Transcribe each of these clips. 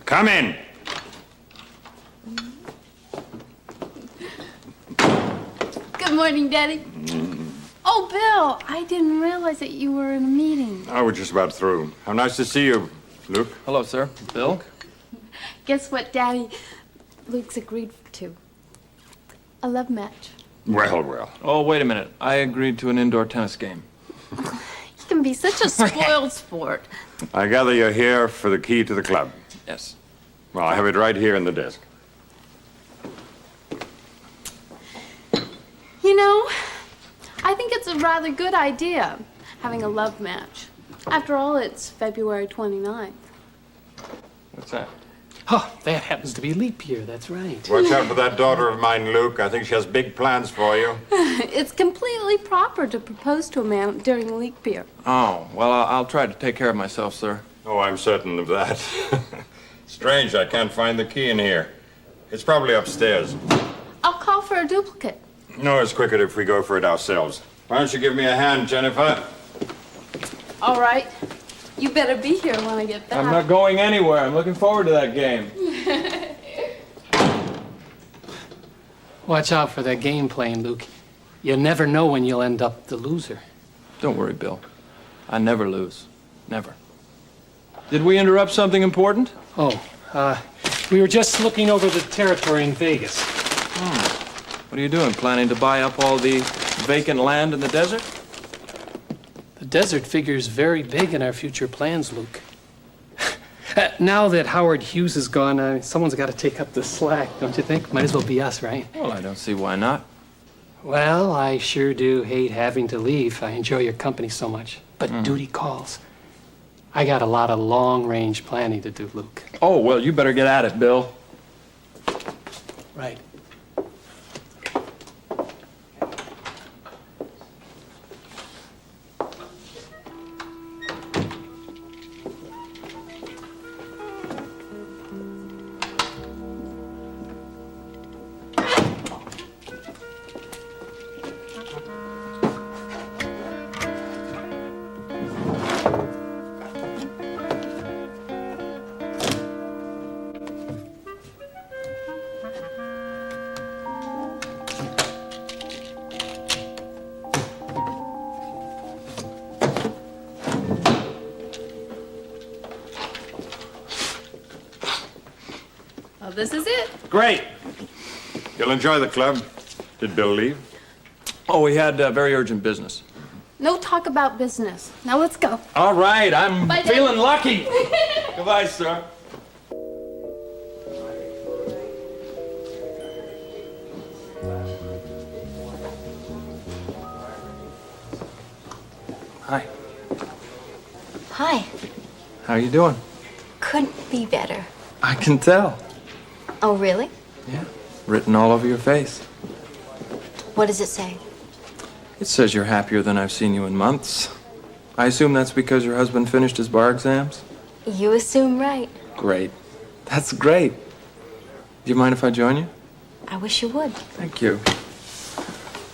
Come in. Good morning, Daddy. Oh, Bill, I didn't realize that you were in a meeting. Oh, we're just about through. How nice to see you, Luke. Hello, sir. Bill? Guess what, Daddy? Luke's agreed to. A love match. Well. Oh, wait a minute. I agreed to an indoor tennis game. You can be such a spoiled sport. I gather you're here for the key to the club. Yes. Well, I have it right here in the desk. You know, I think it's a rather good idea, having a love match. After all, it's February 29th. What's that? Oh, that happens to be leap year, that's right. Watch out for that daughter of mine, Luke. I think she has big plans for you. It's completely proper to propose to a man during leap year. Oh, well, I'll try to take care of myself, sir. Oh, I'm certain of that. Strange, I can't find the key in here. It's probably upstairs. I'll call for a duplicate. No, it's quicker if we go for it ourselves. Why don't you give me a hand, Jennifer? All right. You better be here when I get back. I'm not going anywhere. I'm looking forward to that game. Watch out for that game playing, Luke. You never know when you'll end up the loser. Don't worry, Bill. I never lose. Never. Did we interrupt something important? Oh, we were just looking over the territory in Vegas. What are you doing? Planning to buy up all the vacant land in the desert? The desert figures very big in our future plans, Luke. Now that Howard Hughes is gone, someone's got to take up the slack, don't you think? Might as well be us, right? Well, I don't see why not. Well, I sure do hate having to leave. I enjoy your company so much. But duty calls. I got a lot of long-range planning to do, Luke. Oh, well, you better get at it, Bill. Right. Well, this is it. Great. You'll enjoy the club. Did Bill leave? Oh, we had very urgent business. No talk about business. Now let's go. All right, I'm Bye, Dad. feeling lucky. Goodbye, sir. Hi. Hi. How you doing? Couldn't be better. I can tell. Oh, really? Yeah. Written all over your face. What does it say? It says you're happier than I've seen you in months. I assume that's because your husband finished his bar exams? You assume right. Great. That's great. Do you mind if I join you? I wish you would. Thank you.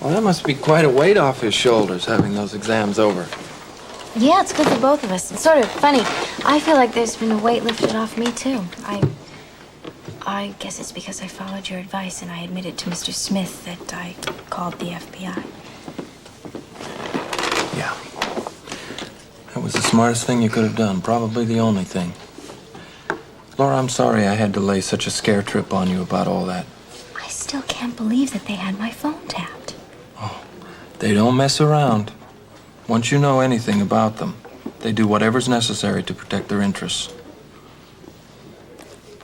Well, that must be quite a weight off his shoulders, having those exams over. Yeah, it's good for both of us. It's sort of funny. I feel like there's been a weight lifted off me, too. I guess it's because I followed your advice and I admitted to Mr. Smith that I called the FBI. Yeah. That was the smartest thing you could have done. Probably the only thing. Laura, I'm sorry I had to lay such a scare trip on you about all that. I still can't believe that they had my phone tapped. Oh, they don't mess around. Once you know anything about them, they do whatever's necessary to protect their interests.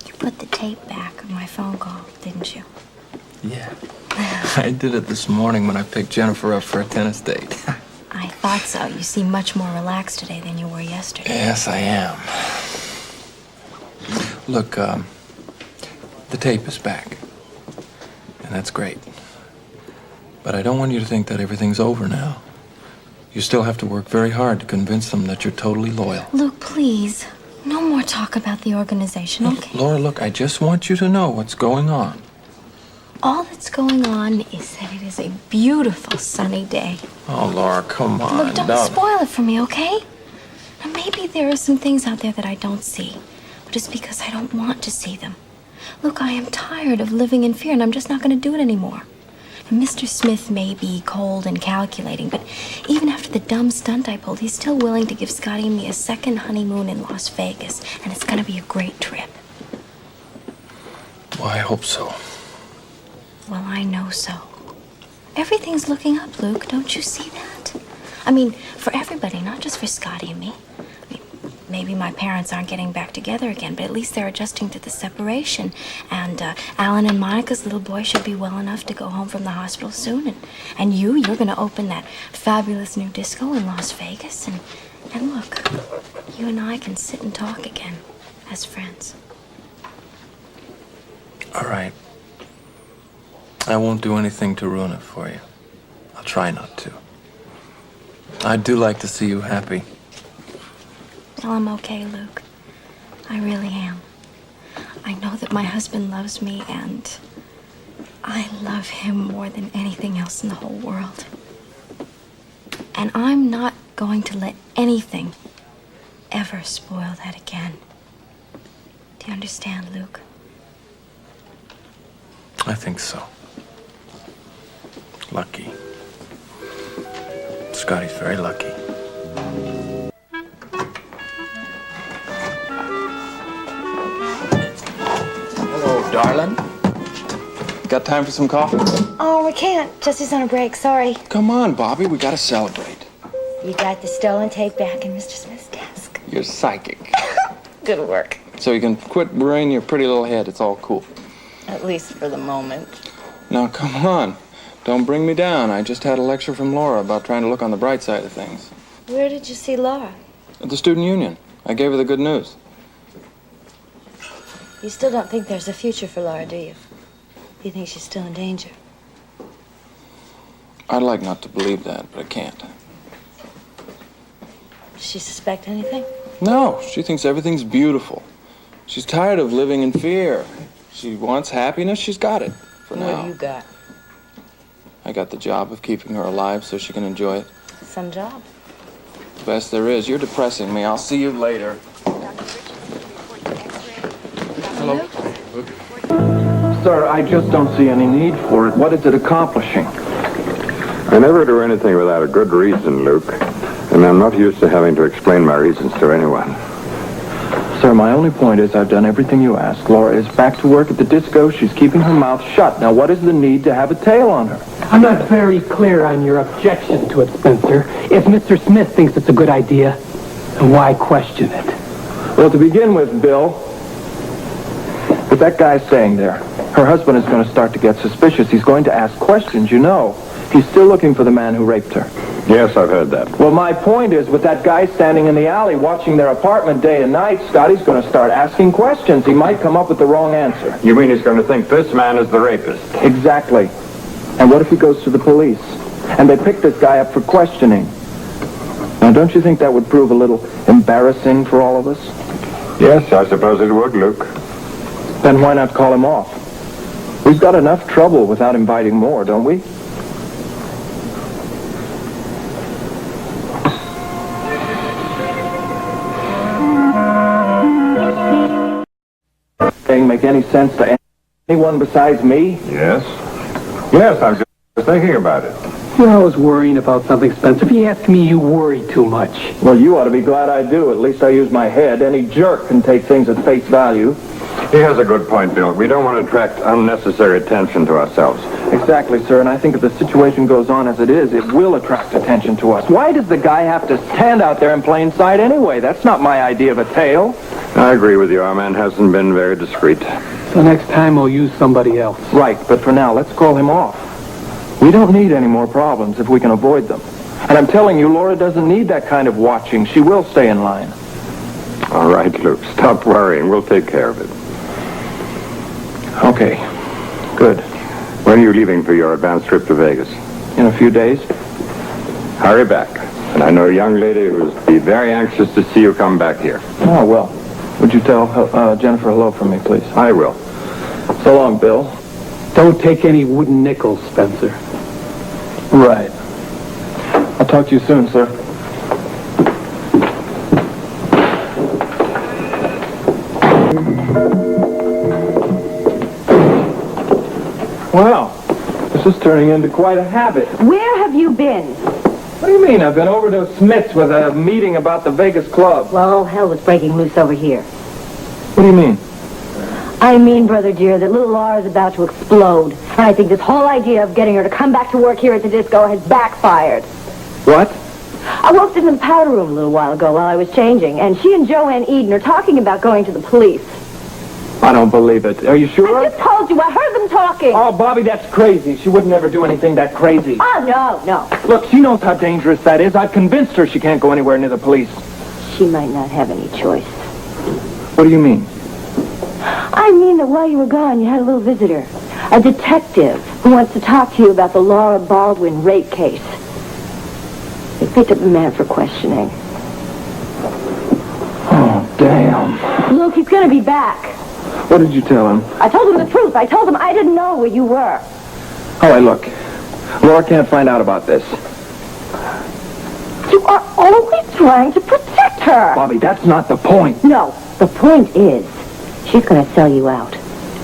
You put the tape back of my phone call, didn't you? Yeah. I did it this morning when I picked Jennifer up for a tennis date. I thought so. You seem much more relaxed today than you were yesterday. Yes, I am. Look, the tape is back. And that's great. But I don't want you to think that everything's over now. You still have to work very hard to convince them that you're totally loyal. Luke, please. No more talk about the organization, okay? Laura, look, I just want you to know what's going on. All that's going on is that it is a beautiful sunny day. Oh, Laura, come on. Look, don't spoil it for me, okay? Now, maybe there are some things out there that I don't see. but it's because I don't want to see them. Look, I am tired of living in fear, and I'm just not going to do it anymore. And Mr. Smith may be cold and calculating, but even after the dumb stunt I pulled, he's still willing to give Scotty and me a second honeymoon in Las Vegas, and it's going to be a great trip. Well, I hope so. Well, I know so. Everything's looking up, Luke. Don't you see that? I mean, for everybody, not just for Scotty and me. I mean, maybe my parents aren't getting back together again, but at least they're adjusting to the separation. And Alan and Monica's little boy should be well enough to go home from the hospital soon. And you're going to open that fabulous new disco in Las Vegas. And look, you and I can sit and talk again as friends. All right. I won't do anything to ruin it for you. I'll try not to. I do like to see you happy. Well, I'm okay, Luke. I really am. I know that my husband loves me, and I love him more than anything else in the whole world. And I'm not going to let anything ever spoil that again. Do you understand, Luke? I think so. Lucky. Scotty's very lucky. Hello, darling. Got time for some coffee? Oh, we can't. Jesse's on a break. Sorry. Come on, Bobbie. We gotta celebrate. You got the stolen tape back in Mr. Smith's desk. You're psychic. Good work. So you can quit worrying your pretty little head. It's all cool. At least for the moment. Now, come on. Don't bring me down. I just had a lecture from Laura about trying to look on the bright side of things. Where did you see Laura? At the student union. I gave her the good news. You still don't think there's a future for Laura, do you? You think she's still in danger? I'd like not to believe that, but I can't. Does she suspect anything? No, she thinks everything's beautiful. She's tired of living in fear. She wants happiness. She's got it for now. What have you got? I got the job of keeping her alive so she can enjoy it. Some job. The best there is. You're depressing me. I'll see you later. Hello. Sir, I just don't see any need for it. What is it accomplishing? I never do anything without a good reason, Luke. And I'm not used to having to explain my reasons to anyone. Sir, my only point is I've done everything you asked. Laura is back to work at the disco. She's keeping her mouth shut. Now, what is the need to have a tail on her? I'm not very clear on your objection to it, Spencer. If Mr. Smith thinks it's a good idea, then why question it? Well, to begin with, Bill, what that guy's saying there, her husband is going to start to get suspicious. He's going to ask questions, you know. He's still looking for the man who raped her. Yes, I've heard that. Well, my point is, with that guy standing in the alley watching their apartment day and night, Scotty's going to start asking questions. He might come up with the wrong answer. You mean he's going to think this man is the rapist? Exactly. And what if he goes to the police? And they pick this guy up for questioning? Now, don't you think that would prove a little embarrassing for all of us? Yes, I suppose it would, Luke. Then why not call him off? We've got enough trouble without inviting more, don't we? Make any sense to anyone besides me? Yes. Yes, I'm just thinking about it. You're always worrying about something, Spencer. If you ask me, you worry too much. Well, you ought to be glad I do. At least I use my head. Any jerk can take things at face value. He has a good point, Bill. We don't want to attract unnecessary attention to ourselves. Exactly, sir. And I think if the situation goes on as it is, it will attract attention to us. Why does the guy have to stand out there in plain sight anyway? That's not my idea of a tale. I agree with you. Our man hasn't been very discreet. So next time we'll use somebody else. Right, but for now, let's call him off. We don't need any more problems if we can avoid them. And I'm telling you, Laura doesn't need that kind of watching. She will stay in line. All right, Luke. Stop worrying. We'll take care of it. Okay, good. When are you leaving for your advance trip to Vegas? In a few days. Hurry back. And I know a young lady who will be very anxious to see you come back here. Oh, well. Would you tell Jennifer hello from me, please? I will. So long, Bill. Don't take any wooden nickels, Spencer. Right. I'll talk to you soon, sir. Wow, this is turning into quite a habit. Where have you been? What do you mean? I've been over to Smith's with a meeting about the Vegas club. Well, all hell was breaking loose over here. What do you mean? I mean, brother dear, that little Laura's about to explode. And I think this whole idea of getting her to come back to work here at the disco has backfired. What? I walked into the powder room a little while ago while I was changing, and she and Joanne Eden are talking about going to the police. I don't believe it. Are you sure? I just told you. I heard them talking. Oh, Bobbie, that's crazy. She would never do anything that crazy. Oh, no. Look, she knows how dangerous that is. I've convinced her she can't go anywhere near the police. She might not have any choice. What do you mean? I mean that while you were gone, you had a little visitor. A detective who wants to talk to you about the Laura Baldwin rape case. They picked up the man for questioning. Oh, damn. Luke, he's going to be back. What did you tell him? I told him the truth. I told him I didn't know where you were. All right, look. Laura can't find out about this. You are always trying to protect her. Bobbie, that's not the point. No, the point is, she's going to sell you out.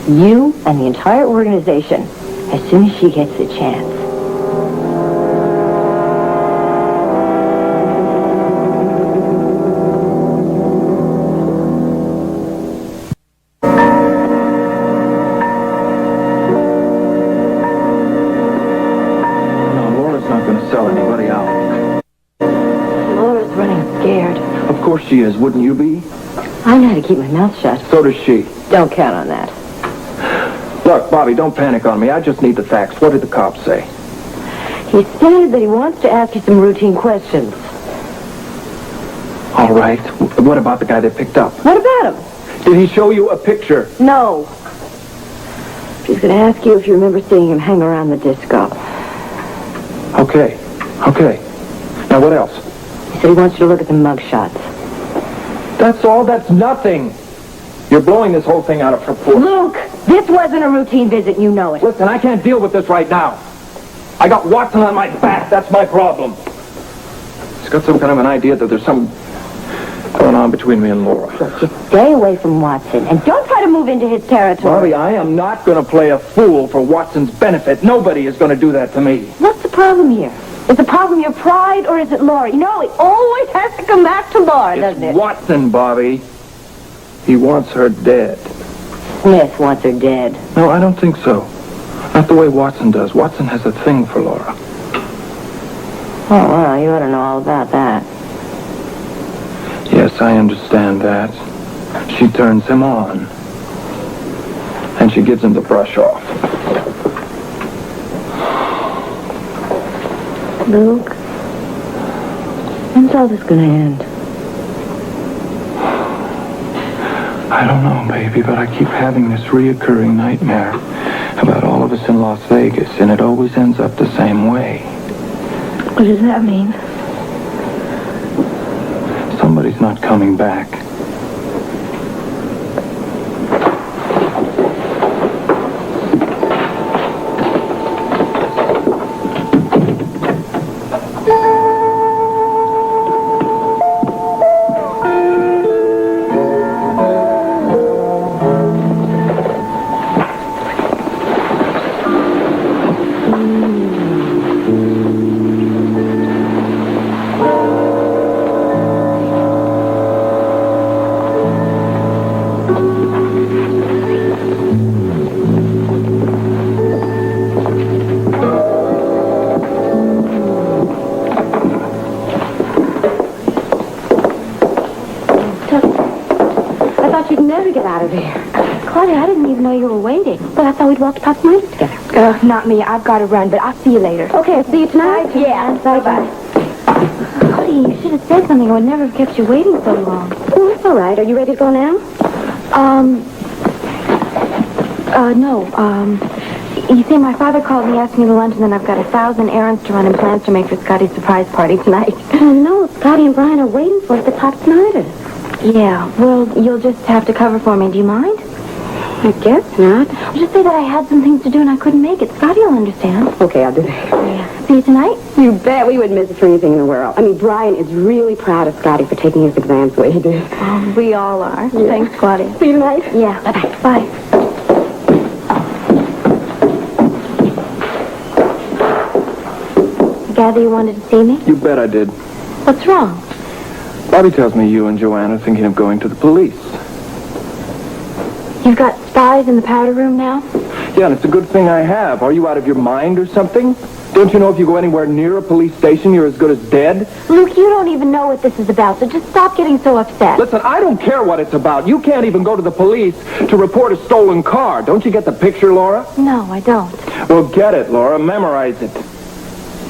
You and the entire organization, as soon as she gets the chance. No, Laura's not going to sell anybody out. Laura's running scared. Of course she is. Wouldn't you be? I know how to keep my mouth shut. So does she. Don't count on that. Look, Bobbie, don't panic on me. I just need the facts. What did the cops say? He stated that he wants to ask you some routine questions. All right. What about the guy they picked up? What about him? Did he show you a picture? No. He's going to ask you if you remember seeing him hang around the disco. Okay. Now, what else? He said he wants you to look at the mugshots. That's all. That's nothing. You're blowing this whole thing out of proportion. Luke, this wasn't a routine visit. You know it. Listen, I can't deal with this right now. I got Watson on my back. That's my problem. He's got some kind of an idea that there's something going on between me and Laura. Look, just stay away from Watson, and don't try to move into his territory. Bobbie, I am not going to play a fool for Watson's benefit. Nobody is going to do that to me. What's the problem here? Is the problem your pride, or is it Laura? You know, it always has to come back to Laura, doesn't it? It's Watson, Bobbie. He wants her dead. Smith wants her dead. No, I don't think so. Not the way Watson does. Watson has a thing for Laura. Oh, well, you ought to know all about that. Yes, I understand that. She turns him on. And she gives him the brush off. Luke, when's all this going to end? I don't know, baby, but I keep having this reoccurring nightmare about all of us in Las Vegas, and it always ends up the same way. What does that mean? Somebody's not coming back. Claudia, I didn't even know you were waiting. But I thought we'd walk past the movies together. Not me. I've got to run, but I'll see you later. Okay, I'll see you tonight. Yeah, bye-bye. Claudia, you should have said something. I would never have kept you waiting so long. Oh, it's all right. Are you ready to go now? No. You see, my father called me, asked me to lunch, and then I've got 1,000 errands to run and plans to make for Scotty's surprise party tonight. Oh, no. Scotty and Brian are waiting for us at Top Snyder's. Yeah, well, you'll just have to cover for me. Do you mind? I guess not. I'll just say that I had some things to do and I couldn't make it. Scotty will understand. Okay, I'll do that. Yeah. See you tonight? You bet we wouldn't miss it for anything in the world. I mean, Brian is really proud of Scotty for taking his exams the way he did. Oh, we all are. Yeah. Thanks, Scotty. See you tonight? Yeah. Bye-bye. Bye. I gather you wanted to see me? You bet I did. What's wrong? Bobbie tells me you and Joanne are thinking of going to the police. You've got spies in the powder room now? Yeah, and it's a good thing I have. Are you out of your mind or something? Don't you know if you go anywhere near a police station, you're as good as dead? Luke, you don't even know what this is about, so just stop getting so upset. Listen, I don't care what it's about. You can't even go to the police to report a stolen car. Don't you get the picture, Laura? No, I don't. Well, get it, Laura. Memorize it.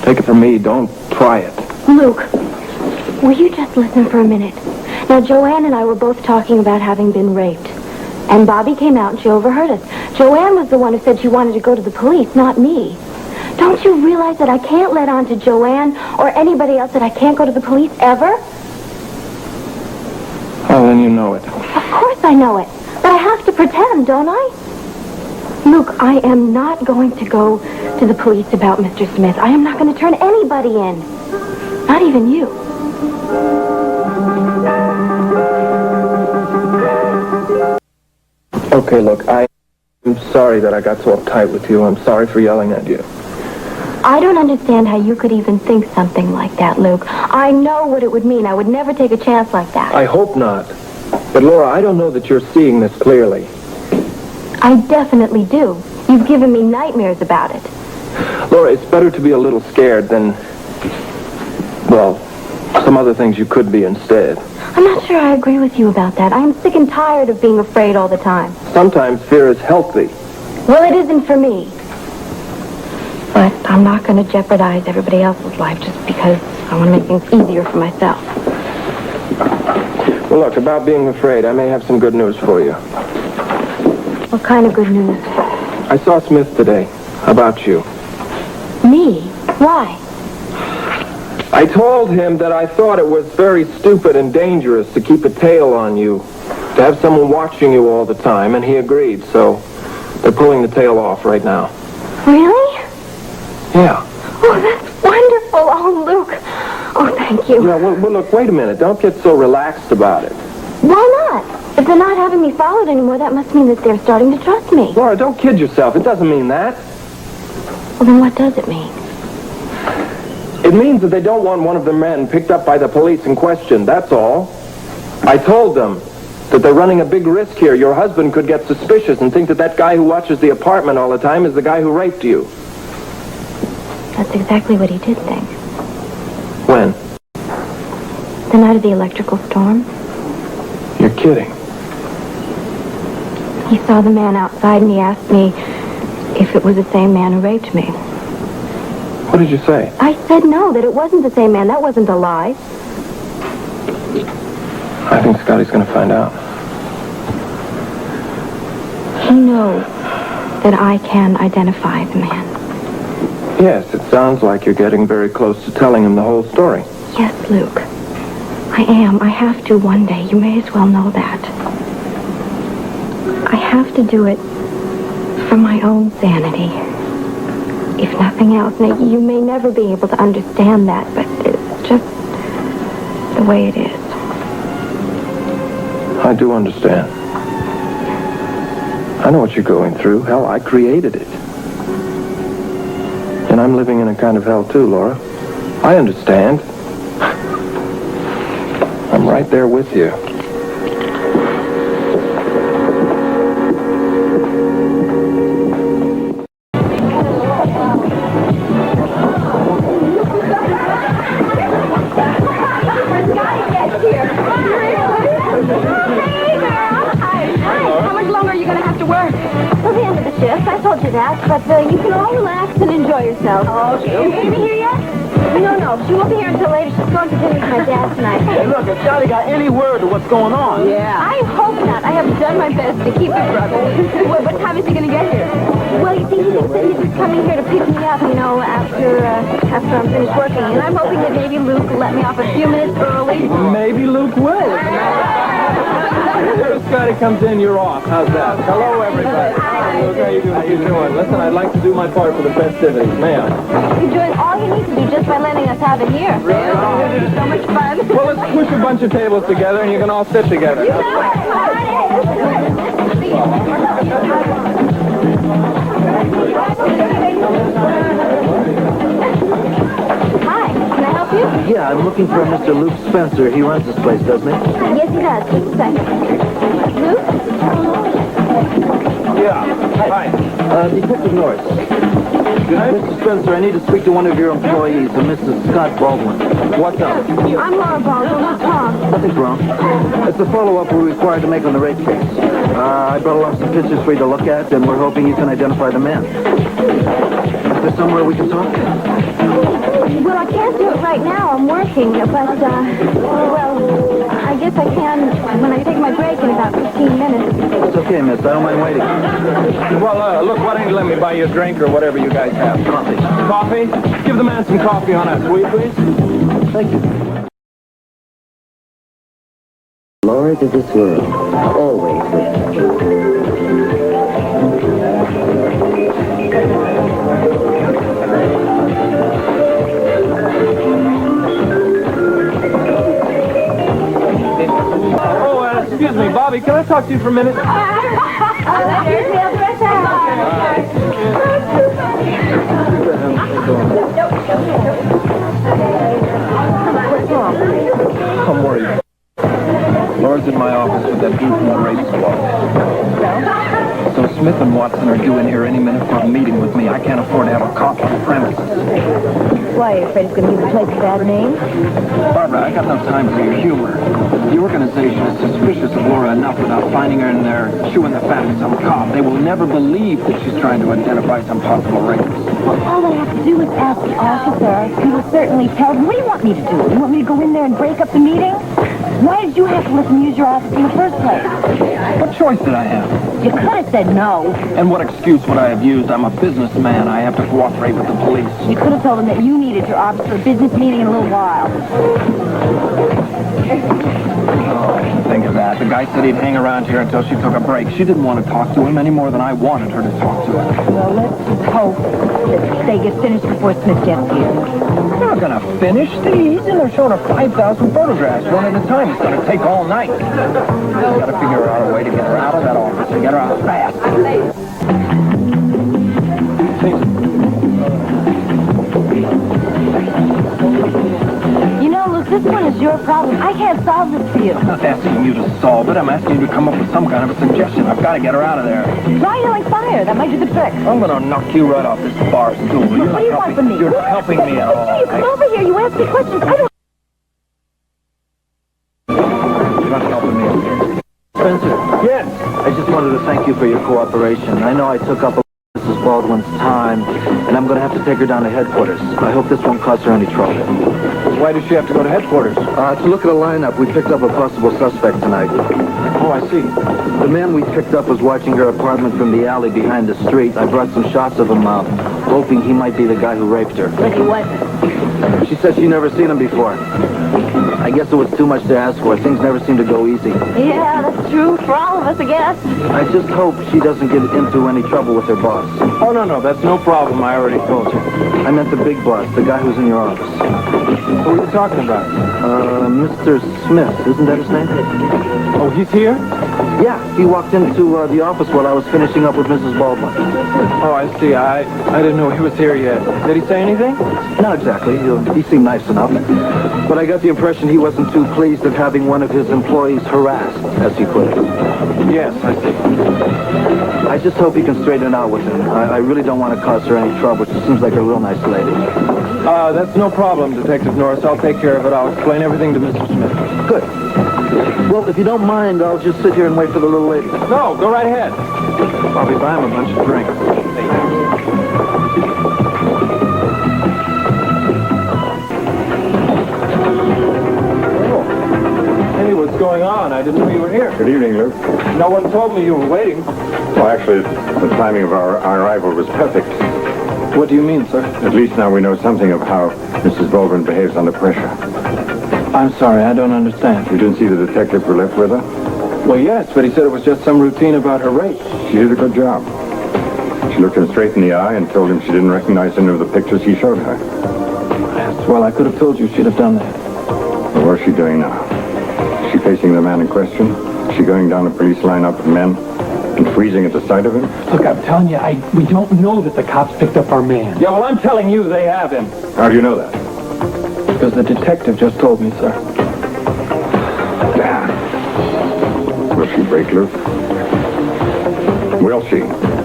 Take it from me. Don't try it. Luke, will you just listen for a minute? Now, Joanne and I were both talking about having been raped. And Bobbie came out and she overheard us. Joanne was the one who said she wanted to go to the police, not me. Don't you realize that I can't let on to Joanne or anybody else that I can't go to the police ever? Oh, then you know it. Of course I know it. But I have to pretend, don't I? Luke, I am not going to go to the police about Mr. Smith. I am not going to turn anybody in. Not even you. Okay, look, I'm sorry that I got so uptight with you. I'm sorry for yelling at you. I don't understand how you could even think something like that, Luke. I know what it would mean. I would never take a chance like that. I hope not. But, Laura, I don't know that you're seeing this clearly. I definitely do. You've given me nightmares about it. Laura, it's better to be a little scared than, well, some other things you could be instead. I'm not sure I agree with you about that. I'm sick and tired of being afraid all the time. Sometimes fear is healthy. Well, it isn't for me. But I'm not going to jeopardize everybody else's life just because I want to make things easier for myself. Well, look, about being afraid, I may have some good news for you. What kind of good news? I saw Smith today. About you. Me? Why? I told him that I thought it was very stupid and dangerous to keep a tail on you, to have someone watching you all the time, and he agreed, so they're pulling the tail off right now. Really? Yeah. Oh, that's wonderful. Oh, Luke. Oh, thank you. Yeah, well, look, wait a minute. Don't get so relaxed about it. Why not? If they're not having me followed anymore, that must mean that they're starting to trust me. Laura, don't kid yourself. It doesn't mean that. Well, then what does it mean? It means that they don't want one of the men picked up by the police and questioned, that's all. I told them that they're running a big risk here. Your husband could get suspicious and think that that guy who watches the apartment all the time is the guy who raped you. That's exactly what he did think. When? The night of the electrical storm. You're kidding. He saw the man outside and he asked me if it was the same man who raped me. What did you say? I said no, that it wasn't the same man. That wasn't a lie. I think Scotty's going to find out. He knows that I can identify the man. Yes, it sounds like you're getting very close to telling him the whole story. Yes, Luke. I am. I have to one day. You may as well know that. I have to do it for my own sanity. If nothing else, now, you may never be able to understand that, but it's just the way it is. I do understand. I know what you're going through. Hell, I created it. And I'm living in a kind of hell too, Laura. I understand. I'm right there with you. But you can all relax and enjoy yourselves. Oh, is Amy here yet? No, she won't be here until later. She's going to dinner with my dad tonight. Hey, look, has Charlie got any word of what's going on? Yeah. I hope not. I have done my best to keep it, brother. What time is he going to get here? Well, you see, he thinks that he's just coming here to pick me up, after I'm finished working. And I'm hoping that maybe Luke will let me off a few minutes early. Maybe Luke will. this Scotty comes in, you're off. How's that? Hello, everybody. How you doing? How you doing? Listen, I'd like to do my part for the festivities, ma'am. You're doing all you need to do just by letting us have it here. Really? It's so much fun. Well, let's push a bunch of tables together and you can all sit together. Hi, can I help you? Yeah, I'm looking for Mr. Luke Spencer. He runs this place, doesn't he? Yes, he does. Just a second. Luke? Yeah. Hi. Detective Norris. Mr. Spencer, I need to speak to one of your employees, a Mrs. Scott Baldwin. What's up? I'm Laura Baldwin. What's wrong? Nothing's wrong. It's a follow-up we're required to make on the rape case. I brought along some pictures for you to look at, and we're hoping you can identify the men. Is there somewhere we can talk? Well, I can't do it right now. I'm working, but, well, I guess I can when I take my break in about 15 minutes. It's okay, miss. I don't mind waiting. Well, look, why don't you let me buy you a drink or whatever you guys have? Coffee. Coffee? Give the man some coffee on us, will you, please? Thank you. Lords of this world, always with Oh, excuse me, Bobbie, can I talk to you for a minute? I'm worried. Laura's in my office with that dude from the rape squad. So Smith and Watson are due in here any minute for a meeting with me. I can't afford to have a cop on the premises. Why, you're afraid it's going to give the place a bad name? Barbara, I got no time for your humor. The organization is suspicious of Laura enough without finding her in there chewing the fat of some cop. They will never believe that she's trying to identify some possible rapist. Well, all I have to do is ask the officer. He will certainly tell me. What do you want me to do? You want me to go in there and break up the meeting? Why did you have to let them use your office in the first place? What choice did I have? You could have said no. And what excuse would I have used? I'm a businessman. I have to cooperate with the police. You could have told them that you needed your office for a business meeting in a little while. Think of that. The guy said he'd hang around here until she took a break. She didn't want to talk to him any more than I wanted her to talk to him. Well, let's just hope that they get finished before Smith gets here. They're not going to finish. He's in there showing her 5,000 photographs, one at a time. It's going to take all night. We've got to figure out a way to get her out of that office and get her out fast. You know, Luke, this one is your problem. I can't solve this for you. I'm not asking you to solve it. I'm asking you to come up with some kind of a suggestion. I've got to get her out of there. Try yelling fire. That might do the trick. I'm going to knock you right off this bar stool. What do you want from me? You're not helping me at all. You come over here. You ask me questions. I don't... You're not helping me. Spencer. Yes. I just wanted to thank you for your cooperation. I know I took up Mrs. Baldwin's time, and I'm going to have to take her down to headquarters. I hope this won't cause her any trouble. Why does she have to go to headquarters? To look at a lineup, we picked up a possible suspect tonight. Oh, I see. The man we picked up was watching her apartment from the alley behind the street. I brought some shots of him out, hoping he might be the guy who raped her. But he wasn't. She said she'd never seen him before. I guess it was too much to ask for. Things never seem to go easy. Yeah, that's true for all of us, I guess. I just hope she doesn't get into any trouble with her boss. Oh, no, that's no problem. I already told you. I meant the big boss, the guy who's in your office. Who are you talking about? Mr. Smith, isn't that his name? Oh, he's here? Yeah, he walked into the office while I was finishing up with Mrs. Baldwin. Oh, I see. I didn't know he was here yet. Did he say anything? Not exactly. He seemed nice enough. But I got the impression he wasn't too pleased at having one of his employees harassed, as he put it. Yes, I see. I just hope he can straighten it out with him. I really don't want to cause her any trouble. She seems like a real nice lady. That's no problem, Detective Norris. I'll take care of it. I'll explain everything to Mr. Smith. Good. Well, if you don't mind, I'll just sit here and wait for the little lady. No, go right ahead. Bobby, buy him a bunch of drinks. Hey, what's going on? I didn't know you were here. Good evening, Luke. No one told me you were waiting. Well, actually, the timing of our arrival was perfect. What do you mean, sir? At least now we know something of how Mrs. Baldwin behaves under pressure. I'm sorry, I don't understand. You didn't see the detective who left with her? Well, yes, but he said it was just some routine about her rape. She did a good job. She looked him straight in the eye and told him she didn't recognize any of the pictures he showed her. Yes, well, I could have told you she'd have done that. Well, what's she doing now? Is she facing the man in question? Is she going down a police line up with men and freezing at the sight of him? Look, I'm telling you, we don't know that the cops picked up our man. Yeah, well, I'm telling you they have him. How do you know that? Because the detective just told me, sir. Damn. Will she break loose? Will she?